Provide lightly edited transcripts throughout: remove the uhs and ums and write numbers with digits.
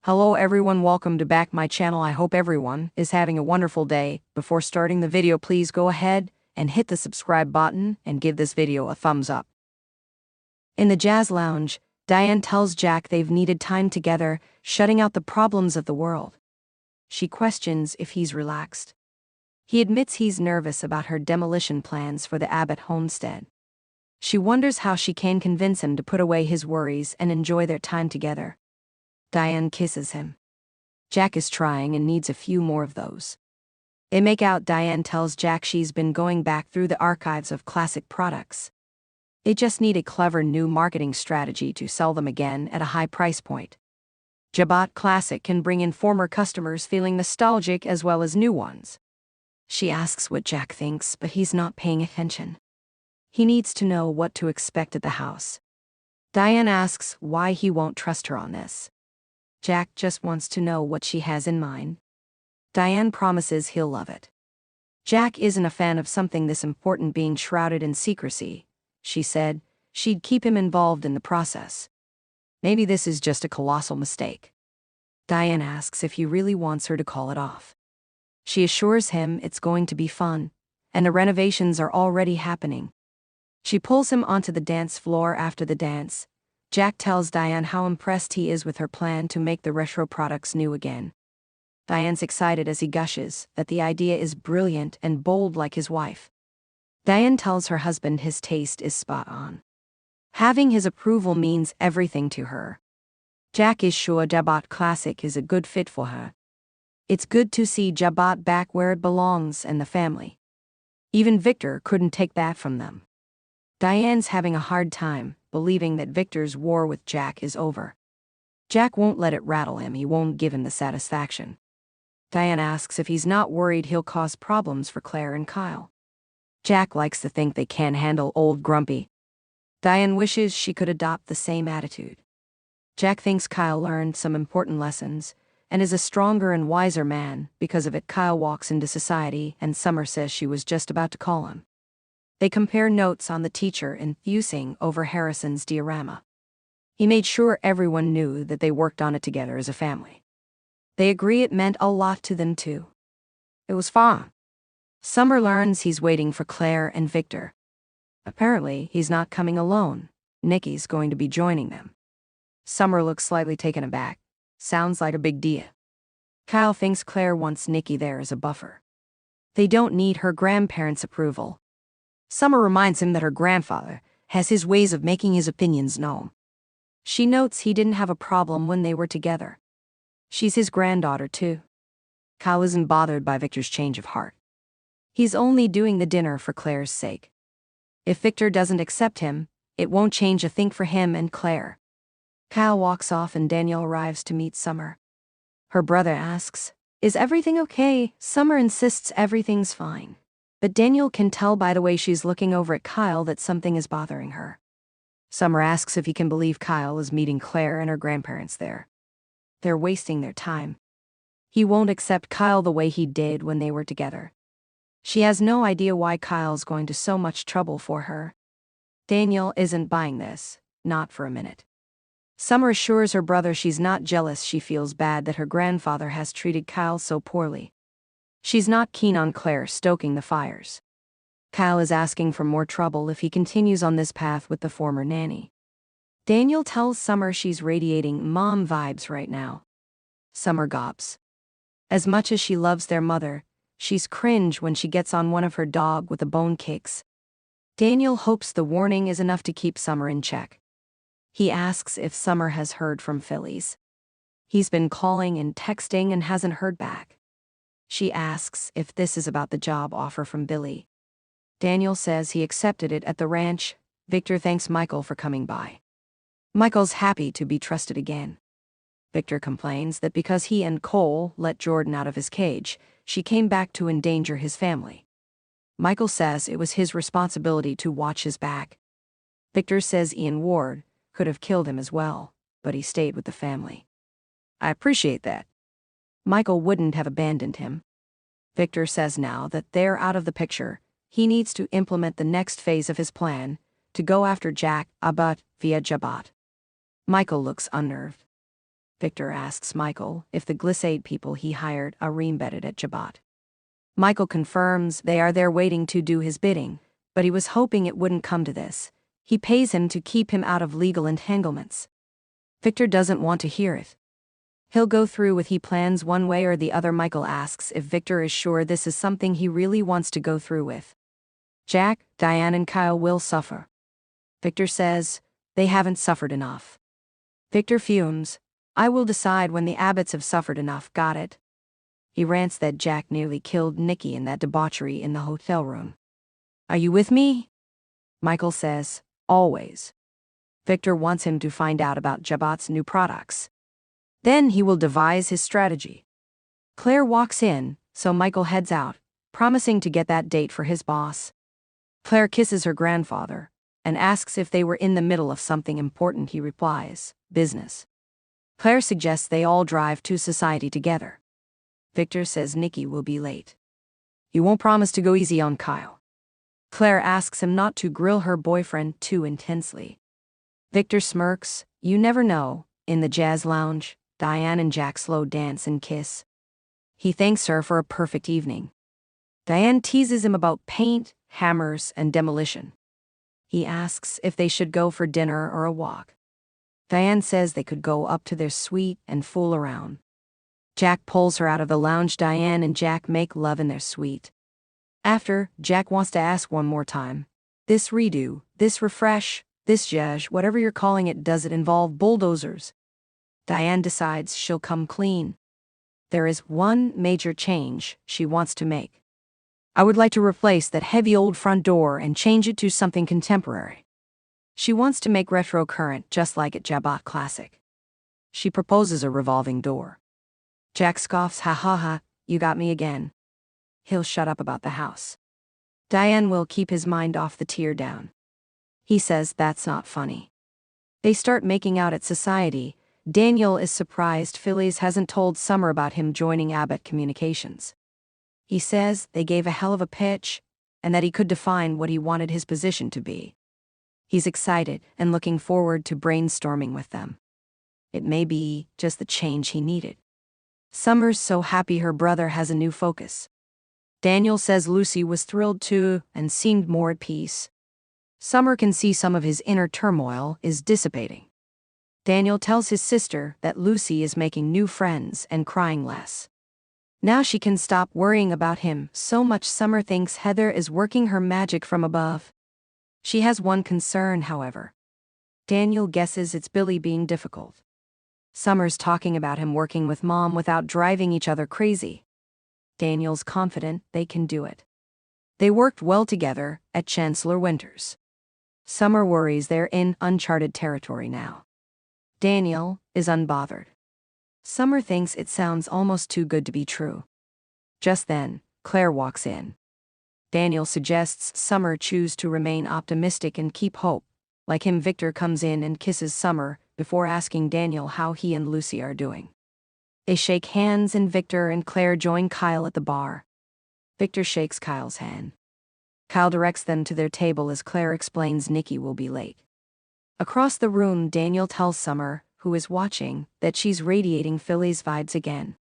Hello everyone, welcome to back my channel. I hope everyone is having a wonderful day. Before starting the video, please go ahead and hit the subscribe button and give this video a thumbs up. In the jazz lounge, Diane tells Jack they've needed time together, shutting out the problems of the world. She questions if he's relaxed. He admits he's nervous about her demolition plans for the Abbott homestead. She wonders how she can convince him to put away his worries and enjoy their time together. Diane kisses him. Jack is trying and needs a few more of those. They make out. Diane tells Jack she's been going back through the archives of classic products. They just need a clever new marketing strategy to sell them again at a high price point. Jabot Classic can bring in former customers feeling nostalgic as well as new ones. She asks what Jack thinks, but he's not paying attention. He needs to know what to expect at the house. Diane asks why he won't trust her on this. Jack just wants to know what she has in mind. Diane promises he'll love it. Jack isn't a fan of something this important being shrouded in secrecy. She said she'd keep him involved in the process. Maybe this is just a colossal mistake. Diane asks if he really wants her to call it off. She assures him it's going to be fun, and the renovations are already happening. She pulls him onto the dance floor after the dance. Jack tells Diane how impressed he is with her plan to make the retro products new again. Diane's excited as he gushes that the idea is brilliant and bold like his wife. Diane tells her husband his taste is spot on. Having his approval means everything to her. Jack is sure Jabot Classic is a good fit for her. It's good to see Jabot back where it belongs and the family. Even Victor couldn't take that from them. Diane's having a hard time believing that Victor's war with Jack is over. Jack won't let it rattle him. He won't give him the satisfaction. Diane asks if he's not worried he'll cause problems for Claire and Kyle. Jack likes to think they can't handle old Grumpy. Diane wishes she could adopt the same attitude. Jack thinks Kyle learned some important lessons and is a stronger and wiser man because of it. Kyle walks into society and Summer says she was just about to call him. They compare notes on the teacher enthusing over Harrison's diorama. He made sure everyone knew that they worked on it together as a family. They agree it meant a lot to them too. It was fun. Summer learns he's waiting for Claire and Victor. Apparently, he's not coming alone. Nikki's going to be joining them. Summer looks slightly taken aback. Sounds like a big deal. Kyle thinks Claire wants Nikki there as a buffer. They don't need her grandparents' approval. Summer reminds him that her grandfather has his ways of making his opinions known. She notes he didn't have a problem when they were together. She's his granddaughter too. Kyle isn't bothered by Victor's change of heart. He's only doing the dinner for Claire's sake. If Victor doesn't accept him, it won't change a thing for him and Claire. Kyle walks off and Daniel arrives to meet Summer. Her brother asks, "Is everything okay?" Summer insists everything's fine. But Daniel can tell by the way she's looking over at Kyle that something is bothering her. Summer asks if he can believe Kyle is meeting Claire and her grandparents there. They're wasting their time. He won't accept Kyle the way he did when they were together. She has no idea why Kyle's going to so much trouble for her. Daniel isn't buying this, not for a minute. Summer assures her brother she's not jealous. She feels bad that her grandfather has treated Kyle so poorly. She's not keen on Claire stoking the fires. Kyle is asking for more trouble if he continues on this path with the former nanny. Daniel tells Summer she's radiating mom vibes right now. Summer gobs. As much as she loves their mother, she's cringe when she gets on one of her dog with the bone kicks. Daniel hopes the warning is enough to keep Summer in check. He asks if Summer has heard from Phillies. He's been calling and texting and hasn't heard back. She asks if this is about the job offer from Billy. Daniel says he accepted it at the ranch. Victor thanks Michael for coming by. Michael's happy to be trusted again. Victor complains that because he and Cole let Jordan out of his cage, she came back to endanger his family. Michael says it was his responsibility to watch his back. Victor says Ian Ward could have killed him as well, but he stayed with the family. I appreciate that. Michael wouldn't have abandoned him. Victor says now that they're out of the picture, he needs to implement the next phase of his plan, to go after Jack Abbott via Jabot. Michael looks unnerved. Victor asks Michael if the glissade people he hired are embedded at Jabot. Michael confirms they are there waiting to do his bidding, but he was hoping it wouldn't come to this. He pays him to keep him out of legal entanglements. Victor doesn't want to hear it. He'll go through with he plans one way or the other. Michael asks if Victor is sure this is something he really wants to go through with. Jack, Diane and Kyle will suffer. Victor says, they haven't suffered enough. Victor fumes. I will decide when the Abbotts have suffered enough, got it? He rants that Jack nearly killed Nikki in that debauchery in the hotel room. Are you with me? Michael says, always. Victor wants him to find out about Jabot's new products. Then he will devise his strategy. Claire walks in, so Michael heads out, promising to get that date for his boss. Claire kisses her grandfather and asks if they were in the middle of something important. He replies, business. Claire suggests they all drive to society together. Victor says Nikki will be late. He won't promise to go easy on Kyle. Claire asks him not to grill her boyfriend too intensely. Victor smirks. You never know. In the jazz lounge, Diane and Jack slow dance and kiss. He thanks her for a perfect evening. Diane teases him about paint, hammers, and demolition. He asks if they should go for dinner or a walk. Diane says they could go up to their suite and fool around. Jack pulls her out of the lounge. Diane and Jack make love in their suite. After, Jack wants to ask one more time. This redo, this refresh, this zhuzh, whatever you're calling it, does it involve bulldozers? Diane decides she'll come clean. There is one major change she wants to make. I would like to replace that heavy old front door and change it to something contemporary. She wants to make retro current just like at Jabot Classic. She proposes a revolving door. Jack scoffs, ha ha ha, you got me again. He'll shut up about the house. Diane will keep his mind off the tear down. He says that's not funny. They start making out at society. Daniel is surprised Phillies hasn't told Summer about him joining Abbott Communications. He says they gave a hell of a pitch, and that he could define what he wanted his position to be. He's excited and looking forward to brainstorming with them. It may be just the change he needed. Summer's so happy her brother has a new focus. Daniel says Lucy was thrilled too and seemed more at peace. Summer can see some of his inner turmoil is dissipating. Daniel tells his sister that Lucy is making new friends and crying less. Now she can stop worrying about him so much. Summer thinks Heather is working her magic from above. She has one concern, however. Daniel guesses it's Billy being difficult. Summer's talking about him working with Mom without driving each other crazy. Daniel's confident they can do it. They worked well together at Chancellor Winters. Summer worries they're in uncharted territory now. Daniel is unbothered. Summer thinks it sounds almost too good to be true. Just then, Claire walks in. Daniel suggests Summer choose to remain optimistic and keep hope. Like him, Victor comes in and kisses Summer before asking Daniel how he and Lucy are doing. They shake hands and Victor and Claire join Kyle at the bar. Victor shakes Kyle's hand. Kyle directs them to their table as Claire explains Nikki will be late. Across the room, Daniel tells Summer, who is watching, that she's radiating Philly's vibes again.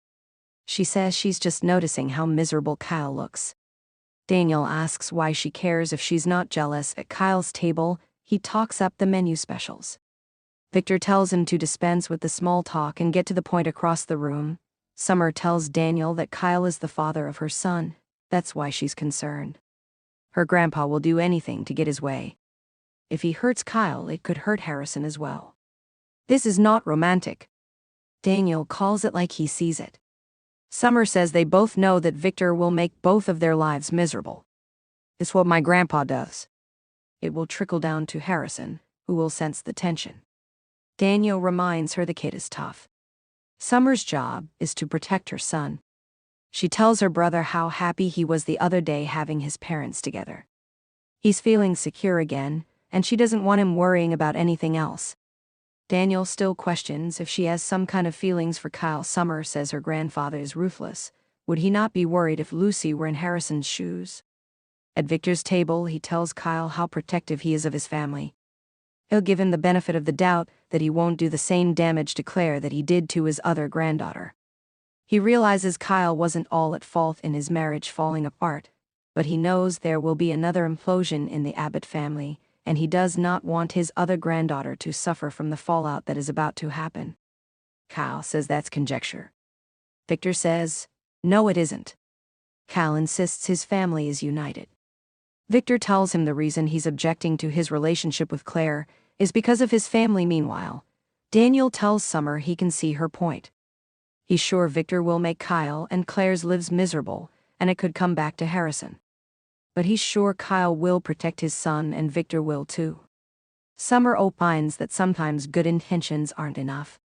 She says she's just noticing how miserable Kyle looks. Daniel asks why she cares if she's not jealous. At Kyle's table, he talks up the menu specials. Victor tells him to dispense with the small talk and get to the point across the room. Summer tells Daniel that Kyle is the father of her son. That's why she's concerned. Her grandpa will do anything to get his way. If he hurts Kyle, it could hurt Harrison as well. This is not romantic. Daniel calls it like he sees it. Summer says they both know that Victor will make both of their lives miserable. It's what my grandpa does. It will trickle down to Harrison, who will sense the tension. Daniel reminds her the kid is tough. Summer's job is to protect her son. She tells her brother how happy he was the other day having his parents together. He's feeling secure again, and she doesn't want him worrying about anything else. Daniel still questions if she has some kind of feelings for Kyle. Summer says her grandfather is ruthless. Would he not be worried if Lucy were in Harrison's shoes? At Victor's table, he tells Kyle how protective he is of his family. He'll give him the benefit of the doubt that he won't do the same damage to Claire that he did to his other granddaughter. He realizes Kyle wasn't all at fault in his marriage falling apart, but he knows there will be another implosion in the Abbott family, and he does not want his other granddaughter to suffer from the fallout that is about to happen. Kyle says that's conjecture. Victor says, no, it isn't. Kyle insists his family is united. Victor tells him the reason he's objecting to his relationship with Claire is because of his family. Meanwhile, Daniel tells Summer he can see her point. He's sure Victor will make Kyle and Claire's lives miserable, and it could come back to Harrison. But he's sure Kyle will protect his son and Victor will too. Summer opines that sometimes good intentions aren't enough.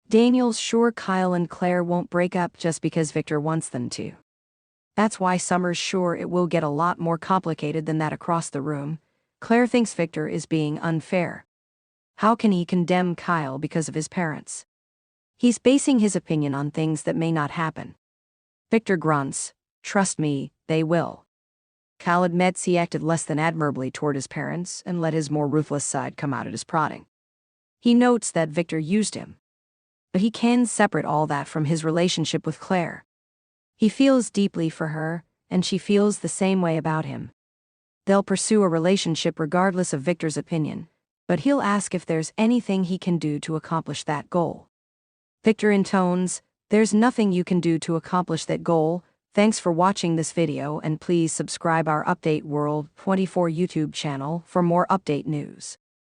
Daniel's sure Kyle and Claire won't break up just because Victor wants them to. That's why Summer's sure it will get a lot more complicated than that across the room. Claire thinks Victor is being unfair. How can he condemn Kyle because of his parents? He's basing his opinion on things that may not happen. Victor grunts, trust me, they will. Kyle admits he acted less than admirably toward his parents and let his more ruthless side come out at his prodding. He notes that Victor used him. But he can separate all that from his relationship with Claire. He feels deeply for her, and she feels the same way about him. They'll pursue a relationship regardless of Victor's opinion, but he'll ask if there's anything he can do to accomplish that goal. Victor intones, there's nothing you can do to accomplish that goal. Thanks for watching this video and please subscribe our Update World 24 YouTube channel for more update news.